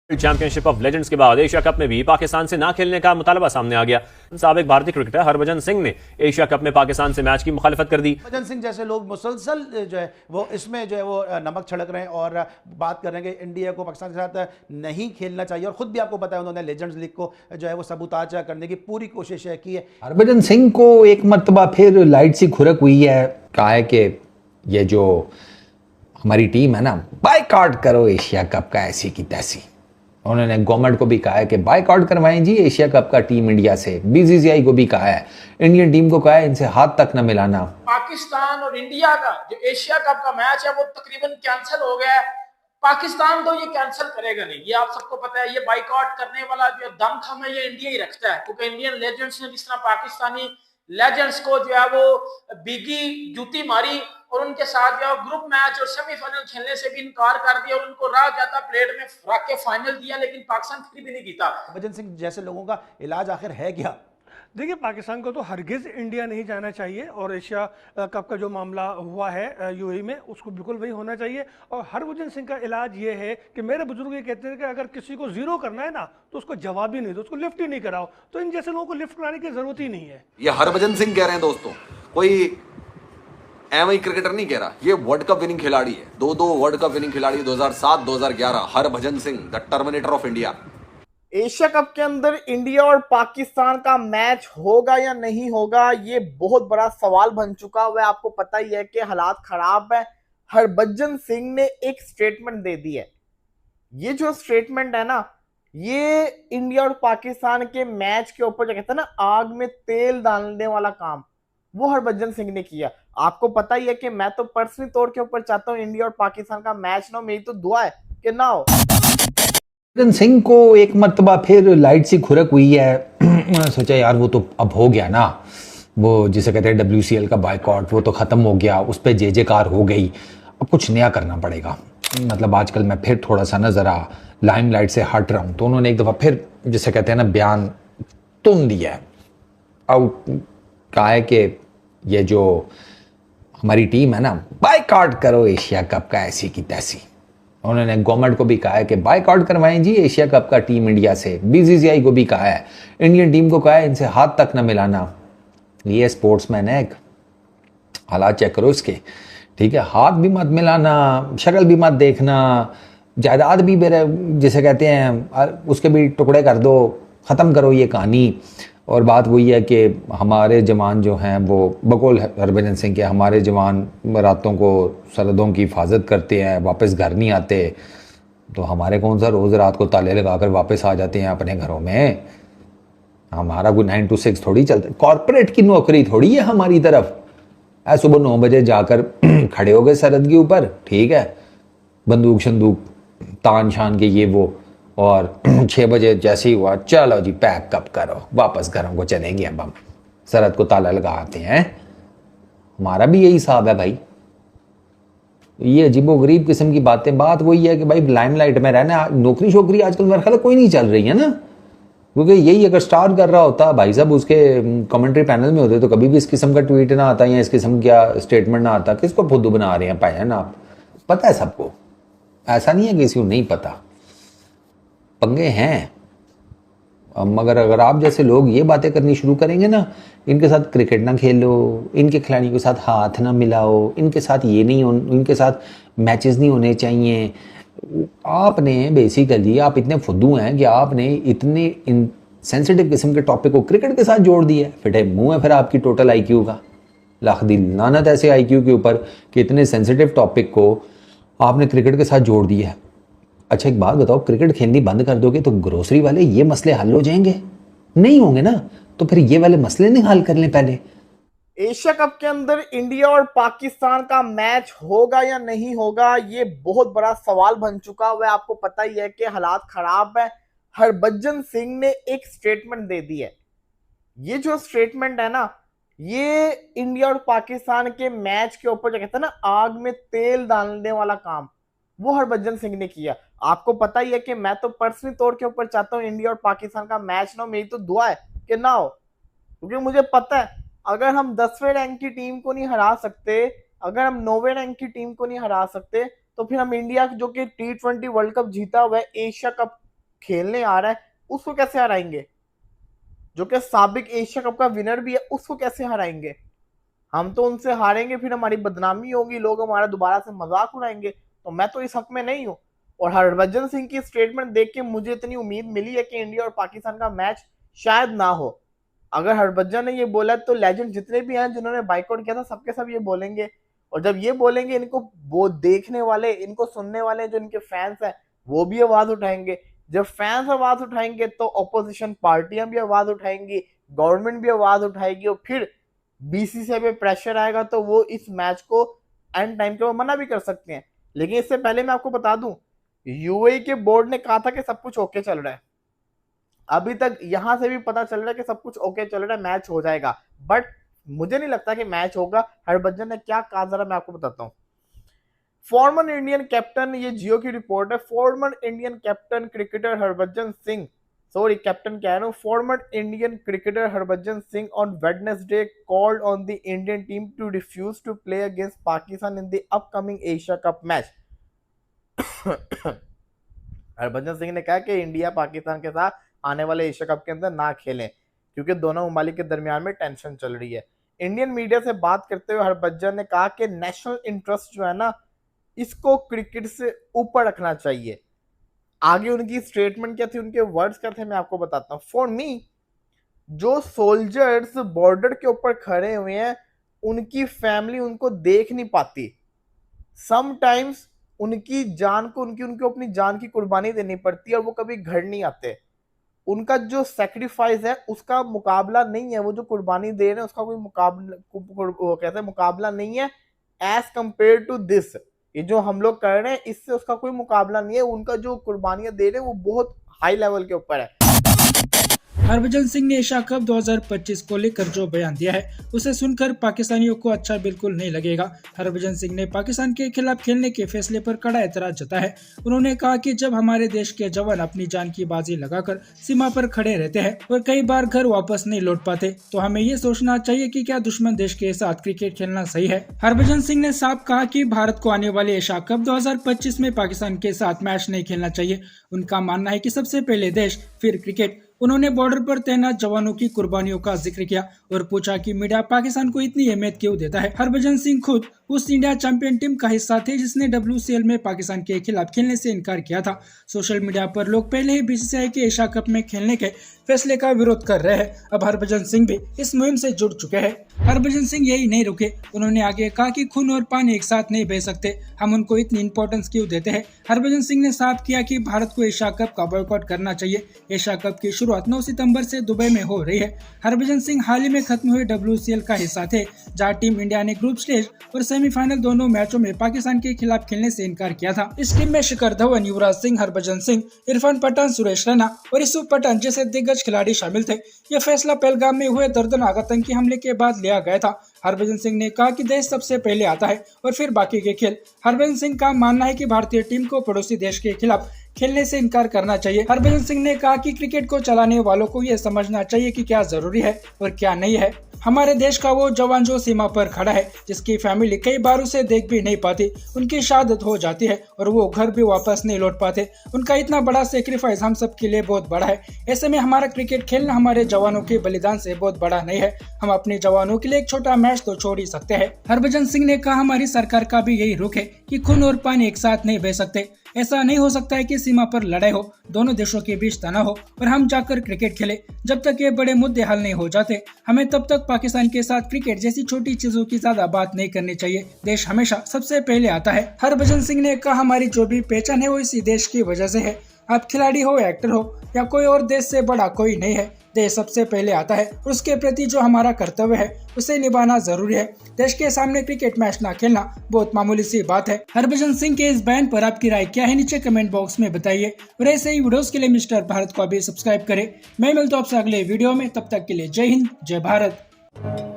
Championship of legends के बाद Asia cup में भी पाकिस्तान से ना खेलने का मुतालबा सामने आ गया। साबिक भारतीय क्रिकेटर हरभजन सिंह ने एशिया कप में पाकिस्तान से मैच की मुखालिफत कर दी। हरभजन सिंह जैसे लोग मुसलसल जो है वो इसमें जो है वो नमक छिड़क रहे हैं और बात कर रहे हैं कि इंडिया को पाकिस्तान के साथ नहीं खेलना चाहिए, और खुद भी आपको पता है उन्होंने लेजेंड्स लीग को जो है वो सबूताज करने की पूरी कोशिश की है। हरभजन सिंह को एक मर्तबा फिर लाइट सी खुरक हुई है, कहा है कि ये जो हमारी टीम है ना, बायकॉट करो एशिया कप का ऐसी की तैसी। उन्होंने गवर्नमेंट को भी कहा है कि बायकॉट करवाएं जी एशिया कप का टीम इंडिया से। बीसीसीआई को भी कहा है, इंडियन टीम को कहा है इनसे हाथ तक न मिलाना। पाकिस्तान और इंडिया का जो एशिया कप का मैच है वो तकरीबन कैंसिल हो गया है। पाकिस्तान तो ये कैंसिल करेगा नहीं, ये आप सबको पता है। ये बाइकआउट करने वाला जो दमखम है ये इंडिया ही रखता है, क्योंकि इंडियन लेजेंड्स ने जिस तरह पाकिस्तानी लेजेंड्स को जो है वो बिगी जूती मारी और उनके साथ जो ग्रुप मैच और सेमीफाइनल खेलने से भी इनकार कर दिया और उनको राह जाता प्लेट में रख के फाइनल दिया, लेकिन पाकिस्तान फिर भी नहीं जीता। हरभजन सिंह जैसे लोगों का इलाज आखिर है क्या? देखिए, पाकिस्तान को तो हरगिज़ इंडिया नहीं जाना चाहिए, और एशिया कप का जो मामला हुआ है यूएई में उसको बिल्कुल वही होना चाहिए। और हरभजन सिंह का इलाज ये है कि मेरे बुजुर्ग ये कहते हैं कि अगर किसी को जीरो करना है ना तो उसको जवाब ही नहीं दो, उसको लिफ्ट ही नहीं कराओ। तो इन जैसे लोगों को लिफ्ट कराने की जरूरत ही नहीं है। ये हरभजन सिंह कह रहे हैं दोस्तों, कोई एम आई क्रिकेटर नहीं कह रहा, ये वर्ल्ड कप विनिंग खिलाड़ी है। दो वर्ल्ड कप विनिंग खिलाड़ी 2007 2011 Harbhajan Singh, the terminator of India. Asia cup के अंदर इंडिया और पाकिस्तान का मैच होगा या नहीं होगा, ये बहुत बड़ा सवाल बन चुका हुआ है। आपको पता ही है कि हालात खराब है। हरभजन सिंह ने एक स्टेटमेंट दे दी है। ये जो स्टेटमेंट है ना, ये इंडिया और पाकिस्तान के मैच के ऊपर जो कहते हैं ना आग में तेल डालने वाला काम, वो हरभजन सिंह ने किया। आपको पता ही है कि मैं तो पर्सनली तौर के ऊपर चाहता हूं इंडिया और पाकिस्तान का मैच ना हो, मेरी तो दुआ है कि ना हो। हरभजन सिंह को एक मर्तबा फिर लाइट सी खुरक हुई है। सोचा यार वो तो अब हो गया ना, वो जिसे कहते हैं WCL का बायकॉट, वो तो खत्म हो गया, उस पर जे कार हो गई, अब कुछ नया करना पड़ेगा। मतलब आजकल मैं फिर थोड़ा सा ना जरा लाइमलाइट से हट रहा हूं, तो उन्होंने एक दफा फिर जिसे कहते हैं ना बयान तुम दिया है, आउट कहा है कि ये जो हमारी टीम है ना, बायकॉट करो एशिया कप का ऐसी की तैसी। उन्होंने गवर्नमेंट को भी कहा है कि बायकॉट करवाएं जी एशिया कप का टीम इंडिया से। बीसीसीआई को भी कहा है, इंडियन टीम को कहा है इनसे हाथ तक न मिलाना। ये स्पोर्ट्समैन है, हालात चेक करो इसके, ठीक है। हाथ भी मत मिलाना, शक्ल भी मत देखना, जायदाद भी मेरे जिसे कहते हैं उसके भी टुकड़े कर दो, ख़त्म करो ये कहानी। और बात वही है कि हमारे जवान जो हैं वो बकौल हरभजन सिंह के, हमारे जवान रातों को सरहदों की हिफाजत करते हैं, वापस घर नहीं आते। तो हमारे कौन सा रोज़ रात को ताले लगाकर वापस आ जाते हैं अपने घरों में। हमारा कोई 9 to 6 थोड़ी चलता, कॉरपोरेट की नौकरी थोड़ी है हमारी तरफ। सुबह 9 बजे जाकर खड़े हो गए सरहद के ऊपर, ठीक है, बंदूक शंदूक तान शान के ये वो, और 6 बजे जैसे ही हुआ चलो जी पैक कप करो, वापस घरों को चलेंगे, अब हम सरहद को ताला लगाते हैं। हमारा भी यही हिसाब है भाई। ये अजीबोगरीब किस्म की बातें। बात वही है कि भाई लाइमलाइट में रहना, नौकरी शोकरी आजकल मेरे ख्याल कोई नहीं चल रही है ना, क्योंकि यही अगर स्टार कर रहा होता भाई साहब, उसके कमेंट्री पैनल में होते तो कभी भी इस किस्म का ट्वीट ना आता या इस किस्म का स्टेटमेंट ना आता। किसको फुद्दू बना रहे हैं भाई, ना आप पता है सबको, ऐसा नहीं है किसी को नहीं पता, पंगे हैं। मगर अगर आप जैसे लोग ये बातें करनी शुरू करेंगे ना, इनके साथ क्रिकेट ना खेलो, इनके खिलाड़ियों के साथ हाथ ना मिलाओ, इनके साथ ये नहीं इनके साथ मैचेस नहीं होने चाहिए। आपने बेसिकली आप इतने फुद्दू हैं कि आपने इतने सेंसिटिव किस्म के टॉपिक को क्रिकेट के साथ जोड़ दिया। फिटे मुंह है फिर आपकी टोटल IQ का, लाख दी लानत ऐसे IQ के ऊपर कि इतने सेंसिटिव टॉपिक को आपने क्रिकेट के साथ जोड़ दिया है। अच्छा एक बात बताओ, क्रिकेट खेलनी बंद कर दोगे तो ग्रोसरी वाले ये मसले हल हो जाएंगे? नहीं होंगे ना, तो फिर ये वाले मसले नहीं हल कर लें पहले। एशिया कप के अंदर इंडिया और पाकिस्तान का मैच होगा या नहीं होगा, ये बहुत बड़ा सवाल बन चुका हुआ है। आपको पता ही है कि हालात खराब है। हरभजन सिंह ने एक स्टेटमेंट दे दी है। ये जो स्टेटमेंट है ना, ये इंडिया और पाकिस्तान के मैच के ऊपर जो कहते हैं ना आग में तेल डालने वाला काम, वो हरभजन सिंह ने किया। आपको पता ही है कि मैं तो पर्सनली तौर के ऊपर चाहता हूं इंडिया और पाकिस्तान का मैच ना हो, मेरी तो दुआ है कि ना हो, क्योंकि मुझे पता है अगर हम 10वें रैंक की टीम को नहीं हरा सकते, अगर हम 9वें रैंक की टीम को नहीं हरा सकते, तो फिर हम इंडिया जो कि T20 वर्ल्ड कप जीता हुआ है, एशिया कप खेलने आ रहा है उसको कैसे हराएंगे? जो कि साबिक एशिया कप का विनर भी है उसको कैसे हराएंगे? हम तो उनसे हारेंगे, फिर हमारी बदनामी होगी, लोग हमारा दोबारा से मजाक उड़ाएंगे। तो मैं तो इस हक में नहीं हूं। और हरभजन सिंह की स्टेटमेंट देख के मुझे इतनी उम्मीद मिली है कि इंडिया और पाकिस्तान का मैच शायद ना हो। अगर हरभजन ने ये बोला तो लेजेंड जितने भी हैं जिन्होंने बाइकआउट किया था सबके सब ये बोलेंगे। और जब ये बोलेंगे इनको वो देखने वाले, इनको सुनने वाले जो इनके फैंस हैं वो भी आवाज उठाएंगे। जब फैंस आवाज उठाएंगे तो ऑपोजिशन पार्टियां भी आवाज उठाएंगी, गवर्नमेंट भी आवाज उठाएगी, और फिर बीसीसीआई पे प्रेशर आएगा तो वो इस मैच को एंड टाइम पे मना भी कर सकते हैं। लेकिन इससे पहले मैं आपको बता दूं, यूएई के बोर्ड ने कहा था कि सब कुछ ओके चल रहा है। अभी तक यहां से भी पता चल रहा है कि सब कुछ ओके चल रहा है, मैच हो जाएगा, बट मुझे नहीं लगता कि मैच होगा। हरभजन ने क्या कहा जरा मैं आपको बताता हूं। फॉर्मर इंडियन कैप्टन, ये जियो की रिपोर्ट है, former Indian captain cricketer Harbhajan Singh, sorry captain क्या है ना, former Indian cricketer Harbhajan Singh on Wednesday called on the Indian team to refuse to play against Pakistan in the upcoming Asia cup match. Harbhajan Singh ने कहा कि India Pakistan के साथ आने वाले एशिया कप के अंदर ना खेलें क्योंकि दोनों ममालिक के दरमियान में टेंशन चल रही है। इंडियन मीडिया से बात करते हुए हरभजन ने कहा कि नेशनल इंटरेस्ट जो है ना इसको क्रिकेट से ऊपर रखना चाहिए। आगे उनकी स्टेटमेंट क्या थी, उनके वर्ड्स क्या थे, मैं आपको बताता हूँ। फॉर मी, जो सोल्जर्स बॉर्डर के ऊपर खड़े हुए हैं उनकी फैमिली उनको देख नहीं पाती। समटाइम्स उनकी जान को उनको अपनी जान की कुर्बानी देनी पड़ती है और वो कभी घर नहीं आते। उनका जो सेक्रीफाइस है उसका मुकाबला नहीं है, वो जो कुर्बानी दे रहे हैं उसका कोई मुकाबला नहीं है एज कंपेयर टू दिस। ये जो हम लोग कर रहे हैं इससे उसका कोई मुकाबला नहीं है। उनका जो कुर्बानियां दे रहे हैं वो बहुत हाई लेवल के ऊपर है। हरभजन सिंह ने एशिया कप 2025 को लेकर जो बयान दिया है उसे सुनकर पाकिस्तानियों को अच्छा बिल्कुल नहीं लगेगा। हरभजन सिंह ने पाकिस्तान के खिलाफ खेलने के फैसले पर कड़ा एतराज जताया है। उन्होंने कहा कि जब हमारे देश के जवान अपनी जान की बाजी लगाकर सीमा पर खड़े रहते हैं और कई बार घर वापस नहीं लौट पाते तो हमें ये सोचना चाहिए कि क्या दुश्मन देश के साथ क्रिकेट खेलना सही है। हरभजन सिंह ने साफ कहा कि भारत को आने वाले एशिया कप 2025 में पाकिस्तान के साथ मैच नहीं खेलना चाहिए। उनका मानना है कि सबसे पहले देश फिर क्रिकेट। उन्होंने बॉर्डर पर तैनात जवानों की कुर्बानियों का जिक्र किया और पूछा कि मीडिया पाकिस्तान को इतनी अहमियत क्यों देता है। हरभजन सिंह खुद उस इंडिया चैंपियन टीम का हिस्सा थे जिसने WCL में पाकिस्तान के खिलाफ खेलने से इनकार किया था। सोशल मीडिया पर लोग पहले ही बीसीसीआई के एशिया कप में खेलने के फैसले का विरोध कर रहे हैं। अब हरभजन सिंह भी इस मुहिम से जुड़ चुके हैं। हरभजन सिंह यही नहीं रुके, उन्होंने आगे कहा कि खून और पानी एक साथ नहीं बह सकते, हम उनको इतनी इंपॉर्टेंस क्यों देते हैं। हरभजन सिंह ने साफ किया कि भारत को एशिया कप का बॉयकॉट करना चाहिए। एशिया कप की शुरुआत 9 सितंबर से दुबई में हो रही है। हरभजन सिंह हाल ही में खत्म हुए WCL का हिस्सा थे जहां टीम इंडिया ने ग्रुप स्टेज और सेमीफाइनल दोनों मैचों में पाकिस्तान के खिलाफ खेलने से इनकार किया था। इस टीम में शिखर धवन, युवराज सिंह, हरभजन सिंह, इरफान पठान, सुरेश रैना और यूसुफ पठान जैसे दिग्गज खिलाड़ी शामिल थे। यह फैसला पहलगाम में हुए दर्दनाक आतंकी हमले के बाद लिया गया था। हरभजन सिंह ने कहा कि देश सबसे पहले आता है और फिर बाकी के खेल। हरभजन सिंह का मानना है कि भारतीय टीम को पड़ोसी देश के खिलाफ खेलने से इनकार करना चाहिए। हरभजन सिंह ने कहा कि क्रिकेट को चलाने वालों को यह समझना चाहिए कि क्या जरूरी है और क्या नहीं है। हमारे देश का वो जवान जो सीमा पर खड़ा है, जिसकी फैमिली कई बार उसे देख भी नहीं पाती, उनकी शहादत हो जाती है और वो घर भी वापस नहीं लौट पाते, उनका इतना बड़ा सेक्रीफाइस हम सब के लिए बहुत बड़ा है। ऐसे में हमारा क्रिकेट खेलना हमारे जवानों के बलिदान से बहुत बड़ा नहीं है। हम अपने जवानों के लिए एक छोटा मैच तो छोड़ ही सकते हैं। हरभजन सिंह ने कहा हमारी सरकार का भी यही रुख है कि खून और पानी एक साथ नहीं बह सकते। ऐसा नहीं हो सकता है कि सीमा पर लड़ाई हो, दोनों देशों के बीच तनाव हो और हम जाकर क्रिकेट खेले। जब तक ये बड़े मुद्दे हल नहीं हो जाते हमें तब तक पाकिस्तान के साथ क्रिकेट जैसी छोटी चीजों की ज्यादा बात नहीं करनी चाहिए। देश हमेशा सबसे पहले आता है। हरभजन सिंह ने कहा हमारी जो भी पहचान है वो इसी देश की वजह से है। आप खिलाड़ी हो, एक्टर हो या कोई और, देश से बड़ा कोई नहीं है। देश सबसे पहले आता है और उसके प्रति जो हमारा कर्तव्य है उसे निभाना जरूरी है। देश के सामने क्रिकेट मैच ना खेलना बहुत मामूली सी बात है। हरभजन सिंह के इस बयान पर आपकी राय क्या है नीचे कमेंट बॉक्स में बताइए और ऐसे ही वीडियोस के लिए मिस्टर भारत को अभी सब्सक्राइब करें। मैं मिलता हूं आपसे अगले वीडियो में, तब तक के लिए जय हिंद, जय भारत।